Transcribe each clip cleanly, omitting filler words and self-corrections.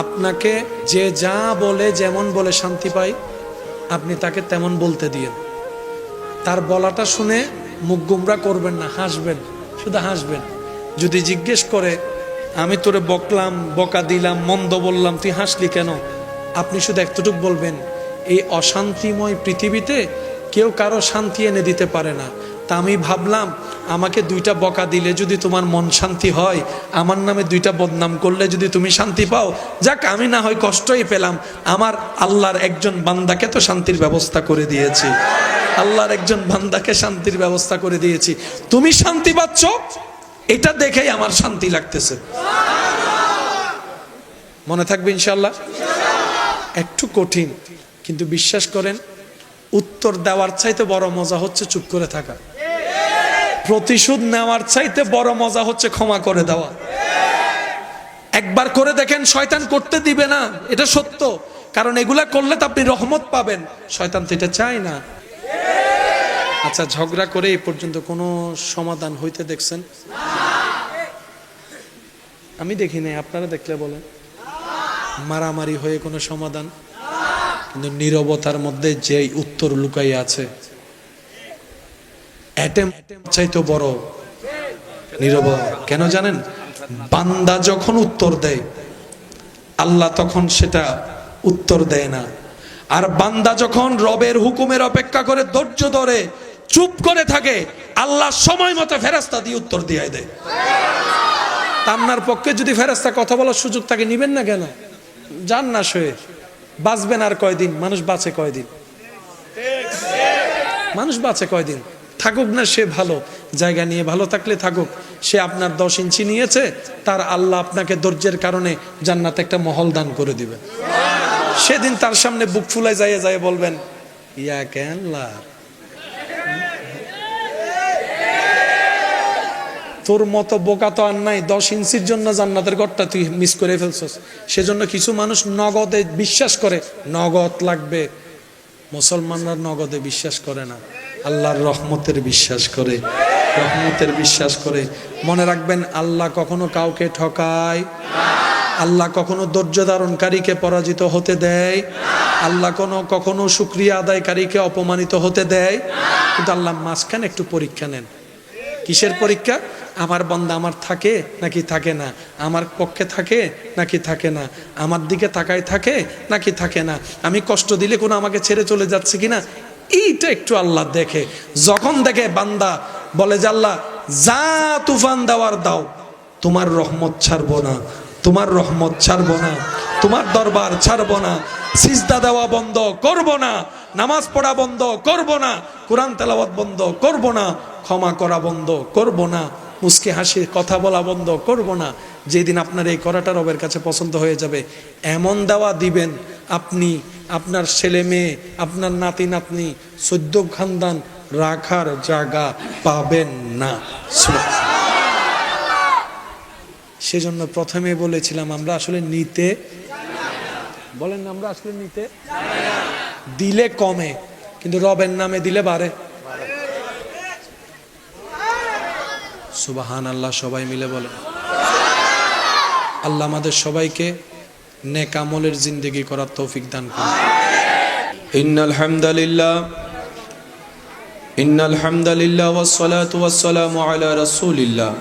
আপনাকে যে যা বলে যেমন বলে শান্তি পাই, আপনি তাকে তেমন বলতে দিয়েন। তার বলাটা শুনে মুখ গুমরা করবেন না, হাসবেন, শুধু হাসবেন। যদি জিজ্ঞেস করে আমি তোরে বকলাম, বকা দিলাম, মন্দ বললাম, তুই হাসলি কেন, আপনি শুধু এতটুকু বলবেন, এই অশান্তিময় পৃথিবীতে কেউ কারো শান্তি এনে দিতে পারে না। তা আমি ভাবলাম আমাকে 2টা বকা দিলে যদি তোমার মন শান্তি হয়, আমার নামে 2টা বদনাম করলে যদি তুমি শান্তি পাও, যাক আমি না হয় কষ্টই পেলাম, আমার আল্লাহর একজন বান্দাকে তো শান্তির ব্যবস্থা করে দিয়েছি, আল্লাহর একজন বান্দাকে শান্তির ব্যবস্থা করে দিয়েছি, তুমি শান্তি পাচ্ছ, এটা দেখেই আমার শান্তি লাগতেছে। মনে থাকবে ইনশাআল্লাহ। একটু কঠিন, কিন্তু বিশ্বাস করেন উত্তর দেওয়ার চাইতে বড় মজা হচ্ছে চুপ করে থাকা। প্রতিশোধ নেওয়ার চাইতে বড় মজা হচ্ছে ক্ষমা করে দেওয়া। একবার করে দেখেন, শয়তান করতে দিবে না, এটা সত্য, কারণ এগুলা করলে তো আপনি রহমত পাবেন, শয়তান তো এটা চায় না। আচ্ছা, ঝগড়া করে এই পর্যন্ত কোনো সমাধান হইতে দেখছেন? আমি দেখি নাই, আপনারা দেখলে বলেন। মারামারি হয়ে কোনো সমাধান? কিন্তু নীরবতার মধ্যে যে উত্তর লুকাই আছে, চাইতো বড় নীরবতা। কেন জানেন? বান্দা যখন উত্তর দেয়, আল্লাহ তখন সেটা উত্তর দেয় না। আর বান্দা যখন রবের হুকুমের অপেক্ষা করে ধৈর্য ধরে চুপ করে থাকে, আল্লাহ সময় মতো ফেরেশতা দিয়ে উত্তর দিয়ে দেয়। আপনার পক্ষে যদি ফেরেশতা কথা বলার সুযোগ থাকে, নিবেন না কেন? যান না, শুয়ে বাঁচবেন আর কয়দিন? মানুষ বাঁচে কয়দিন? মানুষ বাঁচে কয়দিন? থাকুক না সে ভালো জায়গা নিয়ে, ভালো থাকলে থাকুক। সে আপনার 10 ইঞ্চি নিয়েছে, তার আল্লাহ আপনাকে ধৈর্যের কারণে জান্নাতে একটা মহল দান করে দিবে। সেদিন তার সামনে বুক ফুলায় যায় যায় বলবেন, ইয়া কেন তোর মতো বোকা তো আর নাই, 10 ইঞ্চির জন্য জান্নাতের ঘরটা তুই মিস করে ফেলছস। সেজন্য কিছু মানুষ নগদে বিশ্বাস করে, নগদ লাগবে। মুসলমানরা নগদে বিশ্বাস করে না, আল্লাহর রহমতের বিশ্বাস করে, রহমতের বিশ্বাস করে। মনে রাখবেন, আল্লাহ কখনো কাউকে ঠকায়, আল্লাহ কখনো ধৈর্য ধারণকারীকে পরাজিত হতে দেয়, আল্লাহ কখনো শুকরিয়া আদায়কারীকে অপমানিত হতে দেয়। কিন্তু আল্লাহ মাঝখানে একটু পরীক্ষা নেন। কিসের পরীক্ষা? আমার বান্দা আমার থাকে নাকি থাকে না, আমার পক্ষে থাকে নাকি থাকে না, আমার দিকে তাকায় থাকে নাকি থাকে না, আমি কষ্ট দিলে কোনো আমাকে ছেড়ে চলে যাচ্ছে কিনা, এইটা একটু আল্লাহ দেখে। যখন দেখে বান্দা বলে যে আল্লাহ যা তুফান দেওয়ার দাও, তোমার রহমত ছাড়বো না, তোমার রহমত ছাড়বো না, তোমার দরবার ছাড়বো না, সিজদা দেওয়া বন্ধ করব না, নামাজ পড়া বন্ধ করব না, কোরআন তেলাওয়াত বন্ধ করব না, ক্ষমা করা বন্ধ করব না, মুস্কি হাসি কথা বলা বন্ধ করব না। যেদিন আপনার এই করাটা রবের কাছে পছন্দ হয়ে যাবে, এমন দেওয়া দিবেন আপনি, আপনার ছেলে মেয়ে, আপনার নাতি নাতনি, 14 খানদান রাখার জায়গা পাবেন না। সেজন্য প্রথমে বলেছিলাম, আমরা আসলে নিতে বলেন না, আমরা আসলে নিতে দিলে কমে, কিন্তু রবের নামে দিলে বাড়ে। সুবহান আল্লাহ, সবাই মিলে বলেন। আল্লাহ আমাদের সবাইকে নেক আমলের জিন্দেগি করার তৌফিক দান করুন। ইন্নাল হামদালিল্লাহ ওয়াস সালাতু ওয়াস সালামু আলা রাসূলিল্লাহ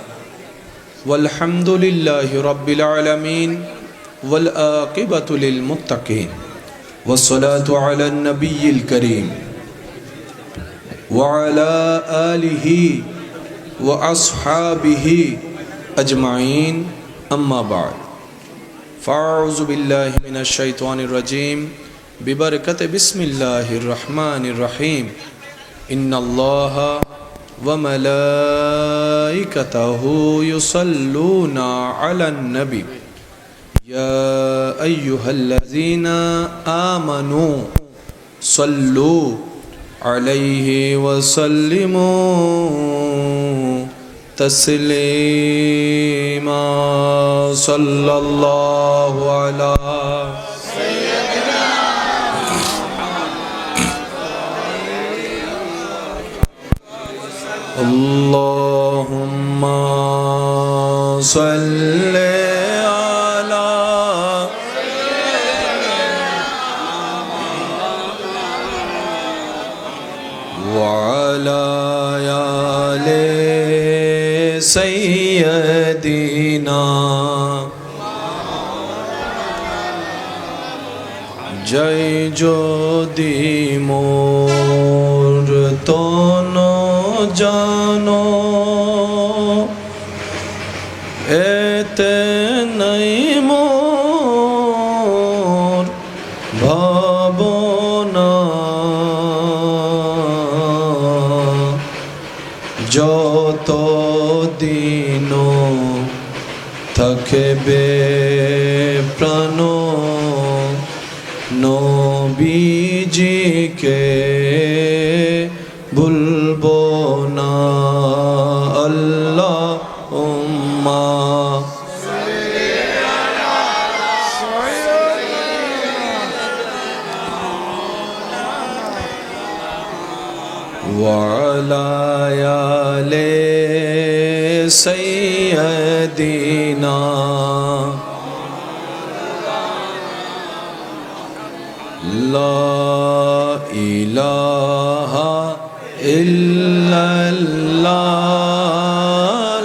ওয়াল হামদুলিল্লাহি রাব্বিল আলামিন ওয়াল আকিবাতু লিল মুত্তাকিন ওয়াস সালাতু আলান নাবিয়্যিল কারীম ওয়া আলা আলিহি ওয়া আসহাবিহি আজমাইন, আম্মা বা'দ। ফাউযু বিল্লাহি মিনাশ শাইতানির রাজীম, বিবারাকাতি বিসমিল্লাহির রহমানির রহিম। ইন্নাল্লাহা ওয়া মালাইকাতাহু ইউসাল্লুনা আলান নবী ইয়া আইয়ুহাল্লাযীনা আমানু সাল্লু আলাইহি ওয়া সাল্লিমু তাসলিমা। সাল্লাল্লাহু আলা সাইয়্যিদিনা আল্লাহুম্মা সাল্লি আলা सैयदीना जय ज्योति मोर तनो जानो एते नहीं मोर भावना যত দিনো থাকবে প্রাণ নবীজিকে ভুলবো না আল্লাহুম্মা وعلى آل سيدنا لا إله إلا الله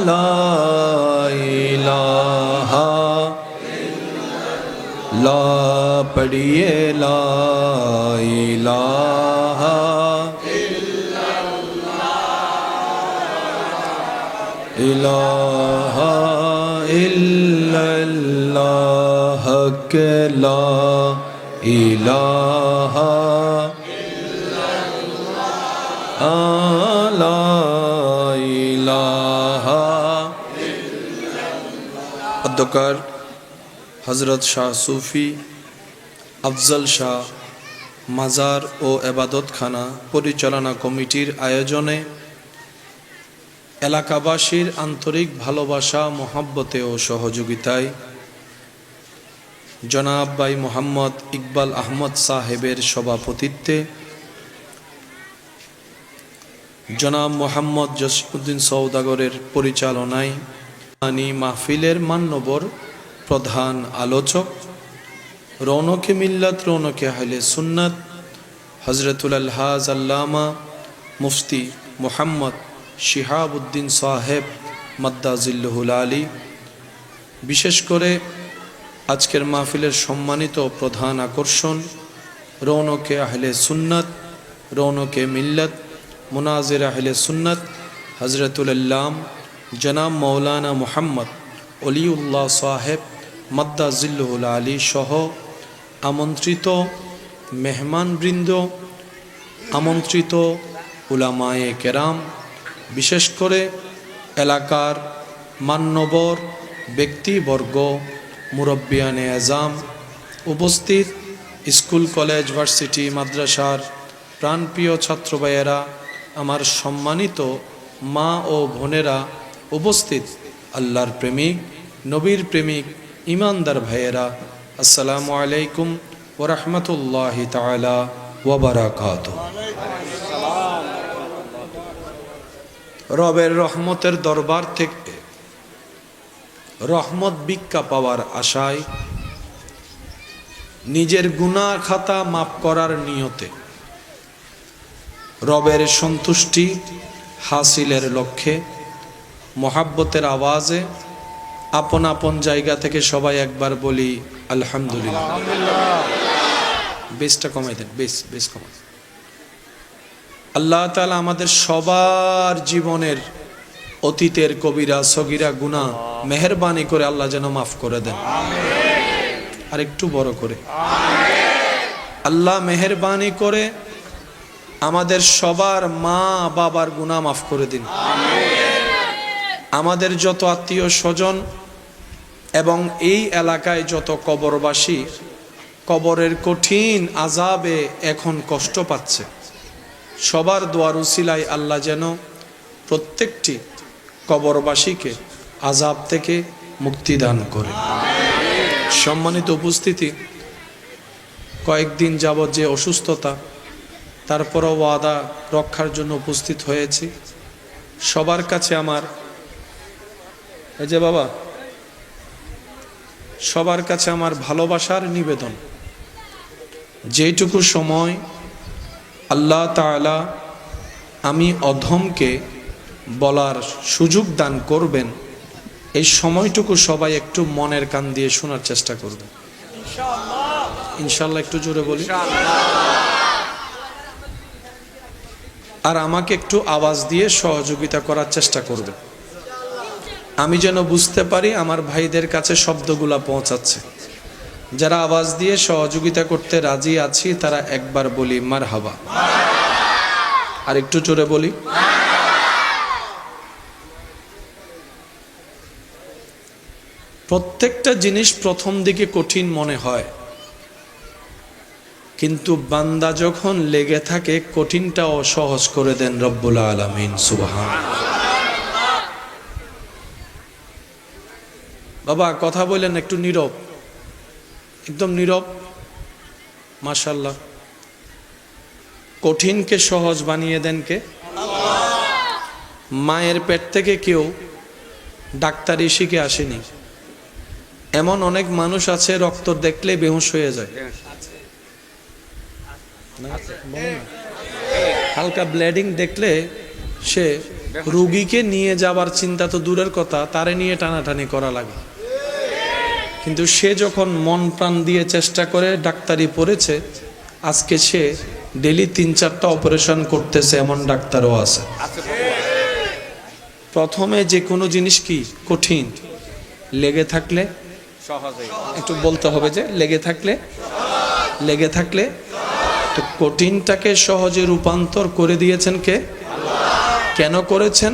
لا إله لا पढ़िए لا إله इलाहा इल्लल्लाह के ला इलाहा ला इलाहा अद्दकार हजरत शाह सूफी अफजल शाह মাজার ও ইবাদতখানা পরিচালনা কমিটির আয়োজনে এলাকাবাসীর আন্তরিক ভালোবাসা মহব্বতে ও সহযোগিতায় জনাব ভাই মোহাম্মদ ইকবাল আহমদ সাহেবের সভাপতিত্বে জনাব মোহাম্মদ জসিমউদ্দিন সওদাগরের পরিচালনায় মাহফিলের মান্যবর প্রধান আলোচক রৌনকে মিল্লাত রৌনকে আহলে সুন্নাত হযরতুল আলহাজ আল্লামা মুফতি মোহাম্মদ শিহাবউদ্দিন সাহেব মাদ্দাজিল্লুহুল আলী, বিশেষ করে আজকের মাহফিলের সম্মানিত প্রধান আকর্ষণ রৌনকে আহলে সুন্নাত রৌনকে মিল্লাত মুনাজির আহলে সুন্নাত হযরতুল আল্লাম জনাব মৌলানা মুহাম্মদ অলিউল্লাহ সাহেব মাদ্দাজিল্লুহুল আলী সহ আমন্ত্রিত মেহমানবৃন্দ, আমন্ত্রিত উলামায়ে কেরাম, বিশেষ করে এলাকার মান্যবর ব্যক্তিবর্গ, মুরব্বিয়ানে আজাম, উপস্থিত স্কুল কলেজ ভার্সিটি মাদ্রাসার প্রাণপ্রিয় ছাত্র ভাইয়েরা, আমার সম্মানিত মা ও বোনেরা, উপস্থিত আল্লাহর প্রেমিক নবীর প্রেমিক ইমানদার ভাইয়েরা, আসসালামু আলাইকুম ওয়া রাহমাতুল্লাহি তাআলা ওয়া বারাকাতুহু। রবের রহমতের দরবার থেকে রহমত ভিক্ষা পাওয়ার আশায় নিজের গুনাহ খাতা মাফ করার নিয়তে রবের সন্তুষ্টি হাসিলের লক্ষ্যে মহাব্বতের আওয়াজে আপন আপন জায়গা থেকে সবাই একবার বলি আলহামদুলিল্লাহ। বেশটা কমাই দেন, বেশ কমাই। আল্লাহ তাআলা আমাদের সবার জীবনের অতীতের কবিরা সগীরা গুনাহ মেহেরবানি করে আল্লাহ যেন মাফ করে দেন, আর একটু বড় করে আল্লাহ মেহেরবানি করে আমাদের সবার মা বাবার গুনাহ মাফ করে দিন। আমাদের যত আত্মীয় স্বজন এবং এই এলাকায় যত কবরবাসী কবরের কঠিন আযাবে এখন কষ্ট পাচ্ছে, সবার দোয়ার উসিলায় আল্লাহ যেন প্রত্যেকটি কবরবাসীকে আযাব থেকে মুক্তি দান করে। সম্মানিত উপস্থিতি, কয়েকদিন যাবৎ যে অসুস্থতা, তারপরও ওয়াদা রক্ষার জন্য উপস্থিত হয়েছি। সবার কাছে আমার এই যে বাবা, সবার কাছে আমার ভালোবাসার নিবেদন, যেটুকু সময় আল্লাহ তাআলা আমি অধমকে বলার সুযোগ দান করবেন, এই সময়টুকু সবাই একটু মনের কান দিয়ে শোনার চেষ্টা করবেন ইনশাআল্লাহ। একটু জোরে বলি। আর আমাকে একটু আওয়াজ দিয়ে সহযোগিতা করার চেষ্টা করবেন, আমি যেন বুঝতে পারি আমার ভাইদের কাছে শব্দগুলা পৌঁছাচ্ছে। যারা আওয়াজ দিয়ে সহযোগিতা করতে রাজি আছি তারা একবার বলি মারহাবা। আর একটু জোরে বলি। প্রত্যেকটা জিনিস প্রথম দিকে কঠিন মনে হয়, কিন্তু বান্দা যখন লেগে থাকে কঠিনটাও সহজ করে দেন রব্বুল আলামিন। সুবহান। বাবা কথা বলেন, একটু নীরব, একদম নীরব। মাশাআল্লাহ। কঠিনকে সহজ বানিয়ে দেন কে? মায়ের পেট থেকে কেউ ডাক্তারি শিখে আসেনি। এমন অনেক মানুষ আছে রক্ত দেখলে বেহুশ হয়ে যায়, হালকা ব্লিডিং দেখলে সে রোগীকে নিয়ে যাবার চিন্তা তো দূরের কথা, তারে নিয়ে টানাটানি করা লাগে। কিন্তু সে যখন মন প্রাণ দিয়ে চেষ্টা করে ডাক্তারি পড়েছে, আজকে সে ডেলি 3-4টা অপারেশন করতেছে, এমন ডাক্তারও আছে। প্রথমে যে কোনো জিনিস কি কঠিন, লেগে থাকলে একটু বলতে হবে যে লেগে থাকলে তো কঠিনটাকে সহজে রূপান্তর করে দিয়েছেন কে? কেন করেছেন?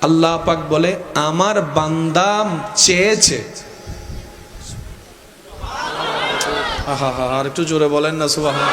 আল্লাহ পাক বলে আমার বান্দা চেয়েছে। আর একটু জোরে বলেন না সুবহান।